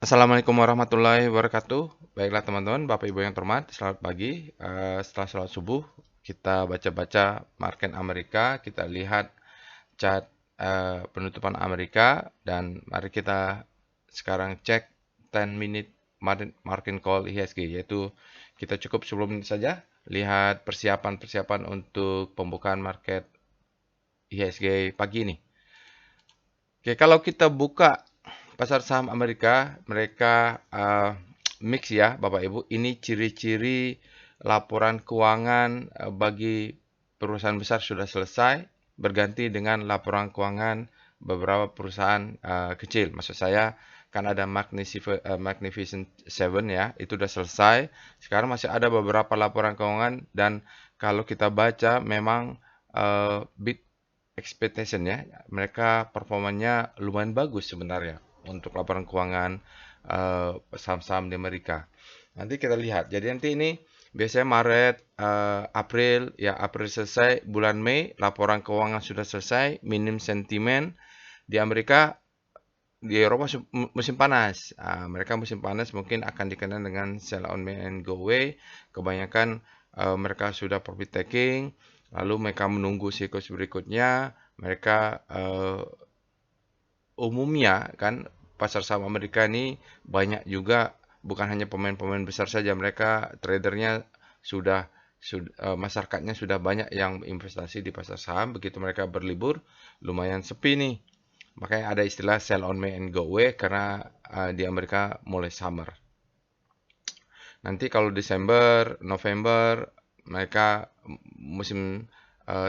Assalamualaikum warahmatullahi wabarakatuh. Baiklah teman-teman, Bapak Ibu yang terhormat, selamat pagi. Setelah sholat subuh, kita baca-baca market Amerika, kita lihat chart penutupan Amerika, dan mari kita sekarang cek 10 minute margin call IHSG, yaitu kita cukup 10 menit saja lihat persiapan-persiapan untuk pembukaan market IHSG pagi ini. Oke, kalau kita buka pasar saham Amerika, mereka mix ya, Bapak Ibu. Ini ciri-ciri laporan keuangan bagi perusahaan besar sudah selesai, berganti dengan laporan keuangan beberapa perusahaan kecil. Maksud saya, kan ada Magnificent Seven ya, itu sudah selesai. Sekarang masih ada beberapa laporan keuangan dan kalau kita baca memang bid expectation ya, mereka performanya lumayan bagus sebenarnya untuk laporan keuangan saham-saham di Amerika. Nanti kita lihat. Jadi nanti ini biasanya Maret, April, ya April selesai, bulan Mei laporan keuangan sudah selesai, minim sentimen di Amerika, di Eropa musim panas. Mereka musim panas mungkin akan dikenal dengan sell on May and go away. Kebanyakan mereka sudah profit taking, lalu mereka menunggu siklus berikutnya. Mereka umumnya kan pasar saham Amerika ini banyak juga, bukan hanya pemain-pemain besar saja, mereka tradernya masyarakatnya sudah banyak yang investasi di pasar saham. Begitu mereka berlibur, lumayan sepi nih. Makanya ada istilah sell on May and go away karena di Amerika mulai summer. Nanti kalau Desember, November, mereka musim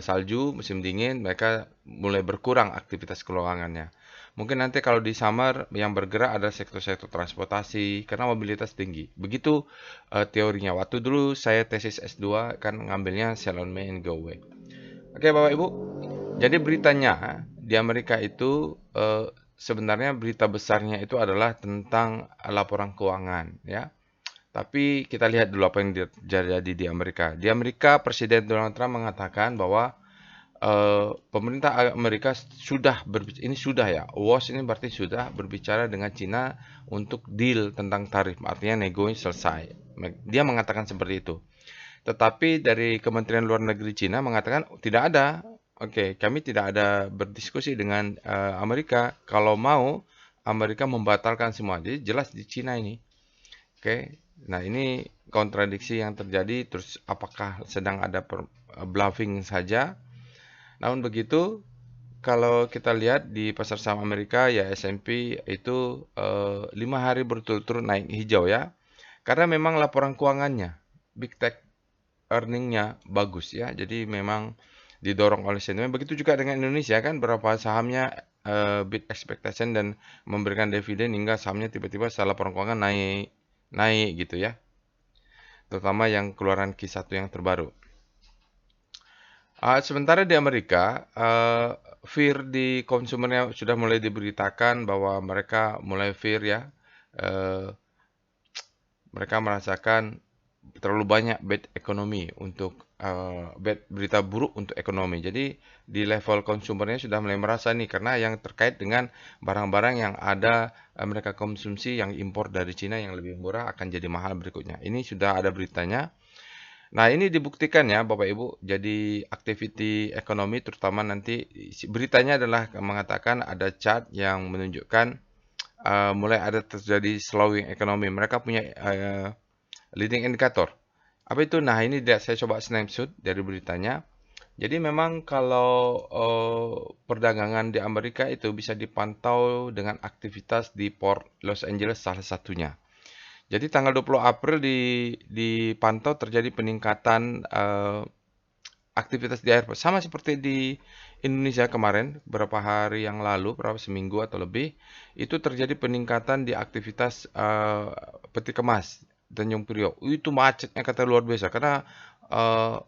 salju, musim dingin, mereka mulai berkurang aktivitas keuangannya. Mungkin nanti kalau di summer yang bergerak ada sektor-sektor transportasi karena mobilitas tinggi. Begitu teorinya. Waktu dulu saya tesis S2 kan ngambilnya sell on May and go away. Oke Bapak Ibu, jadi beritanya di Amerika itu sebenarnya berita besarnya itu adalah tentang laporan keuangan ya. Tapi kita lihat dulu apa yang terjadi di Amerika. Di Amerika, Presiden Donald Trump mengatakan bahwa pemerintah Amerika sudah berbicara, ini sudah ya, was ini berarti sudah berbicara dengan Cina untuk deal tentang tarif, artinya negonya selesai. Dia mengatakan seperti itu. Tetapi dari Kementerian Luar Negeri Cina mengatakan tidak ada. Oke, kami tidak ada berdiskusi dengan Amerika. Kalau mau, Amerika membatalkan semua. Jadi jelas di Cina ini. Oke, nah ini kontradiksi yang terjadi. Terus apakah sedang ada bluffing saja? Namun begitu, kalau kita lihat di pasar saham Amerika ya S&P itu 5 hari berturut-turut naik hijau ya. Karena memang laporan keuangannya, Big Tech earningnya bagus ya. Jadi memang didorong oleh sentimen. Begitu juga dengan Indonesia kan berapa sahamnya beat expectation dan memberikan dividen hingga sahamnya tiba-tiba setelah laporan keuangan naik naik gitu ya. Terutama yang keluaran Q1 yang terbaru. Sementara di Amerika, fear di konsumennya sudah mulai diberitakan bahwa mereka mulai fear ya. Eh, Mereka merasakan terlalu banyak bad ekonomi untuk bad berita buruk untuk ekonomi. Jadi di level konsumernya sudah mulai merasa nih karena yang terkait dengan barang-barang yang ada mereka konsumsi yang impor dari Cina yang lebih murah akan jadi mahal berikutnya. Ini sudah ada beritanya. Nah, ini dibuktikan ya Bapak Ibu. Jadi activity ekonomi terutama nanti beritanya adalah mengatakan ada chart yang menunjukkan mulai ada terjadi slowing ekonomi. Mereka punya leading indicator. Apa itu? Nah, ini saya coba snapshot dari beritanya. Jadi memang kalau perdagangan di Amerika itu bisa dipantau dengan aktivitas di Port Los Angeles salah satunya. Jadi tanggal 20 April dipantau terjadi peningkatan aktivitas di airport. Sama seperti di Indonesia kemarin, beberapa hari yang lalu, berapa seminggu atau lebih, itu terjadi peningkatan di aktivitas peti kemas Tanjung Priok. Itu macetnya kata luar biasa karena eh,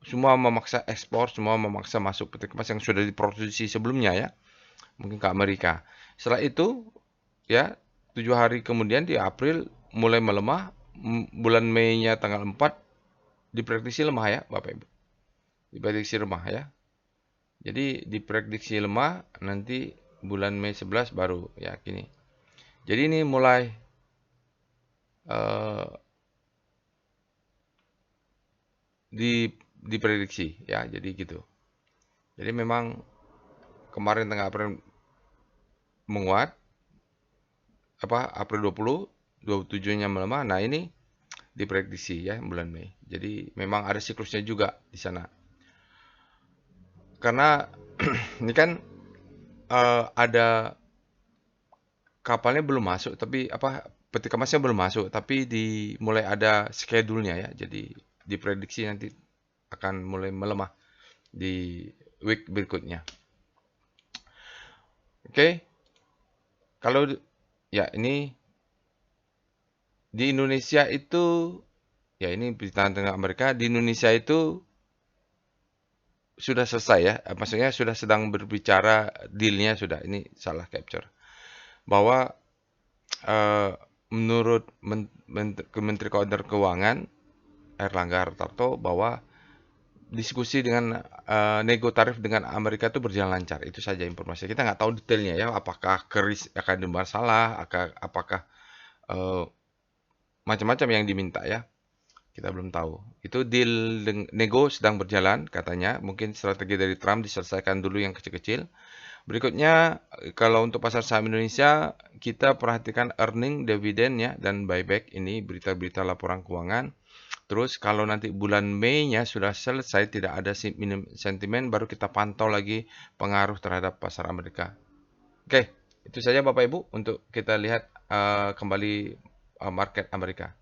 semua memaksa ekspor, semua memaksa masuk peti kemas yang sudah diproduksi sebelumnya ya, mungkin ke Amerika. Setelah itu ya 7 hari kemudian di April mulai melemah, bulan Mei-nya tanggal 4 diprediksi lemah ya Bapak Ibu. Diprediksi lemah ya. Jadi diprediksi lemah nanti bulan Mei 11 baru ya gini. Jadi ini mulai uh, diprediksi ya, jadi gitu. Jadi memang kemarin tengah April menguat, April 20, 27-nya melemah. Nah, ini diprediksi ya bulan Mei. Jadi memang ada siklusnya juga di sana. Karena ini kan ada kapalnya belum masuk, tapi peti kemasnya belum masuk, tapi mulai ada schedule-nya ya. Jadi diprediksi nanti akan mulai melemah di week berikutnya. Oke. Kalau ya ini di Indonesia itu ya ini berita tentang Amerika, di Indonesia itu sudah selesai ya. Maksudnya sudah sedang berbicara deal-nya sudah. Ini salah capture. Bahwa eh, menurut Menteri Koordinator Keuangan Erlangga Hartarto bahwa diskusi dengan nego tarif dengan Amerika itu berjalan lancar. Itu saja informasi. Kita nggak tahu detailnya ya. Apakah keris akan bermasalah, apakah eh, macam-macam yang diminta ya. Kita belum tahu. Itu deal nego sedang berjalan katanya. Mungkin strategi dari Trump diselesaikan dulu yang kecil-kecil. Berikutnya, kalau untuk pasar saham Indonesia, kita perhatikan earning, dividen ya, dan buyback. Ini berita-berita laporan keuangan. Terus kalau nanti bulan Mei-nya sudah selesai, tidak ada sentimen, baru kita pantau lagi pengaruh terhadap pasar Amerika. Oke, itu saja Bapak Ibu untuk kita lihat kembali market Amerika.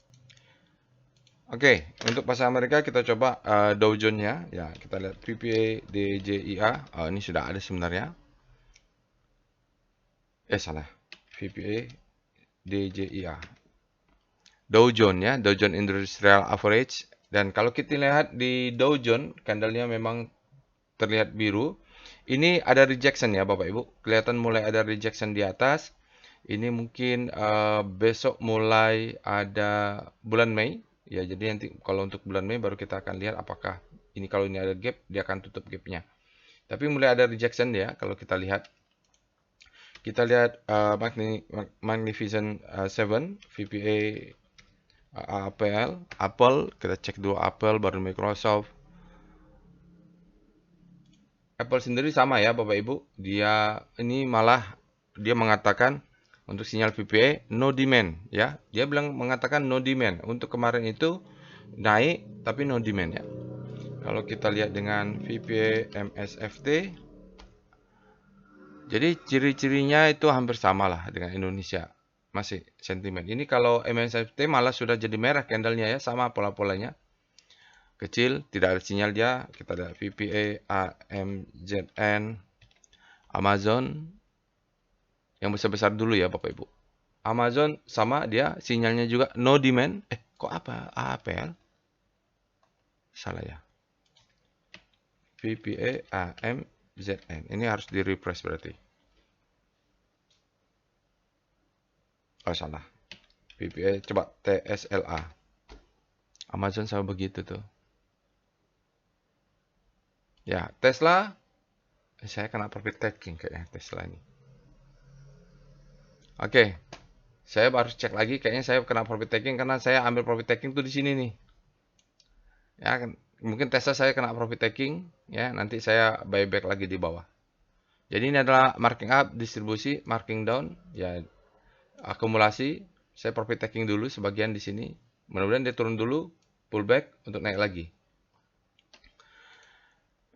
Oke, untuk pasar Amerika kita coba Dow Jones-nya. Ya, kita lihat VPA DJIA. Ini sudah ada sebenarnya. Salah. VPA DJIA. Dow Jones ya, Dow Jones Industrial Average. Dan kalau kita lihat di Dow Jones, candlenya memang terlihat biru. Ini ada rejection ya Bapak Ibu. Kelihatan mulai ada rejection di atas. Ini mungkin besok mulai ada bulan Mei. Ya, jadi nanti kalau untuk bulan Mei baru kita akan lihat apakah ini, kalau ini ada gap, dia akan tutup gapnya. Tapi mulai ada rejection ya kalau kita lihat. Kita lihat Magnificent 7, VPA, Apple, kita cek dulu Apple, baru Microsoft. Apple sendiri sama ya Bapak Ibu. Dia mengatakan untuk sinyal VPA no demand ya. Dia mengatakan no demand. Untuk kemarin itu naik tapi no demand ya. Kalau kita lihat dengan VPA MSFT, jadi ciri-cirinya itu hampir sama lah dengan Indonesia. Masih sentimen. Ini kalau MSFT malah sudah jadi merah candlenya ya, sama pola-polanya. Kecil, tidak ada sinyal dia. Kita lihat VPA, AMZN, Amazon. Yang besar-besar dulu ya Bapak Ibu. Amazon sama dia, sinyalnya juga no demand. Kok apa? APL? Salah ya. VPA, AMZN. Ini harus di-refresh berarti. Oh, salah. VPA, coba TSLA. Amazon sama begitu tuh. Ya, Tesla. Saya kena profit taking kayaknya Tesla ini. Oke. Saya harus cek lagi, kayaknya saya kena profit taking karena saya ambil profit taking tuh di sini nih. Ya, mungkin Tesla saya kena profit taking, ya, nanti saya buyback lagi di bawah. Jadi ini adalah marking up, distribusi, marking down, ya, akumulasi. Saya profit taking dulu sebagian di sini. Mudah-mudahan dia turun dulu, pullback untuk naik lagi.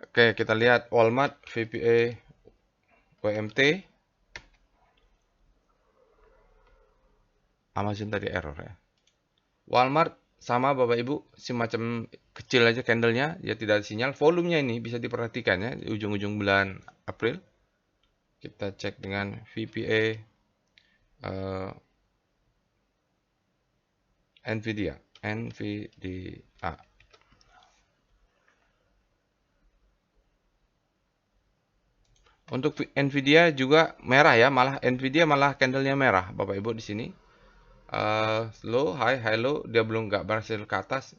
Oke, kita lihat Walmart, VPA, WMT. Amazon tadi error ya. Walmart sama Bapak Ibu, semacam kecil aja candlenya, ya tidak ada sinyal. Volumenya ini bisa diperhatikan ya, di ujung-ujung bulan April. Kita cek dengan VPA NVIDIA. Untuk NVIDIA juga merah ya, malah NVIDIA malah candlenya merah, Bapak Ibu di sini. Low, high, low, dia belum nggak berhasil ke atas.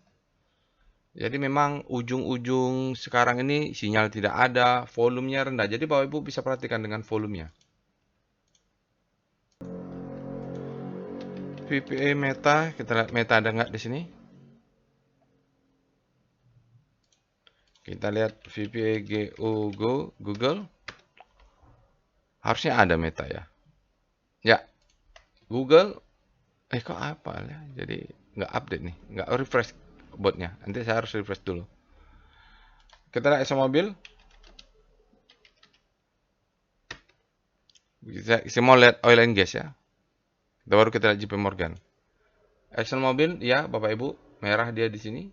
Jadi memang ujung-ujung sekarang ini sinyal tidak ada, volumenya rendah. Jadi Bapak Ibu bisa perhatikan dengan volumenya. VPA Meta, kita lihat Meta ada nggak di sini. Kita lihat VPA Google. Harusnya ada Meta ya. Ya, Google. Kok apa ya? Jadi nggak update nih, nggak refresh botnya. Nanti saya harus refresh dulu. Kita lihat Exxon Mobil. Saya mau lihat oil and gas ya. Baru kita lihat JP Morgan. Exxon Mobil, ya Bapak Ibu, merah dia di sini.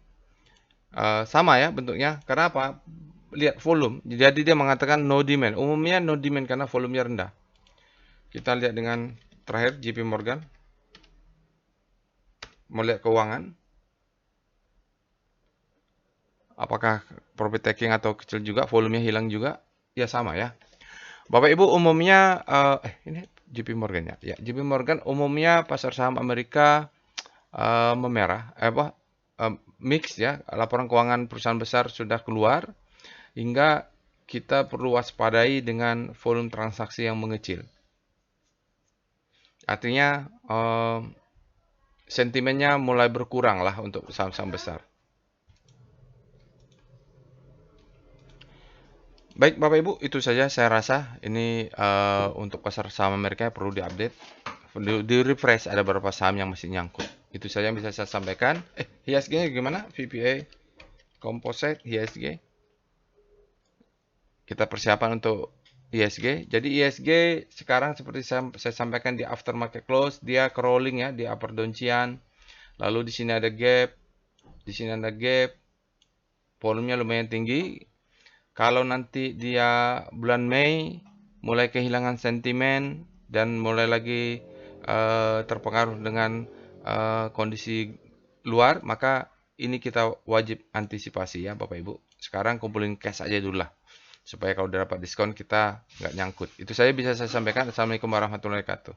Sama ya bentuknya. Karena apa? Lihat volume. Jadi dia mengatakan no demand. Umumnya no demand karena volumenya rendah. Kita lihat dengan terakhir JP Morgan. Mau lihat keuangan. Apakah profit taking atau kecil juga, volumenya hilang juga? Ya sama ya. Bapak Ibu umumnya ini JP Morgan ya. Ya, JP Morgan umumnya pasar saham Amerika memerah, mix ya. Laporan keuangan perusahaan besar sudah keluar hingga kita perlu waspadai dengan volume transaksi yang mengecil. Artinya sentimennya mulai berkurang lah untuk saham-saham besar. Baik Bapak Ibu, itu saja saya rasa ini untuk pasar saham Amerika perlu diupdate. Di refresh ada beberapa saham yang masih nyangkut. Itu saja yang bisa saya sampaikan. IHSG gimana? VPA Composite IHSG. Kita persiapan untuk IHSG. Jadi IHSG sekarang seperti saya sampaikan di aftermarket close, dia crawling ya di upper downtrend. Lalu di sini ada gap, di sini ada gap. Volumenya lumayan tinggi. Kalau nanti dia bulan Mei mulai kehilangan sentimen dan mulai lagi terpengaruh dengan kondisi luar, maka ini kita wajib antisipasi ya Bapak Ibu. Sekarang kumpulin cash aja dulu lah, supaya kalau udah dapat diskon kita nggak nyangkut. Itu saya bisa saya sampaikan. Assalamualaikum warahmatullahi wabarakatuh.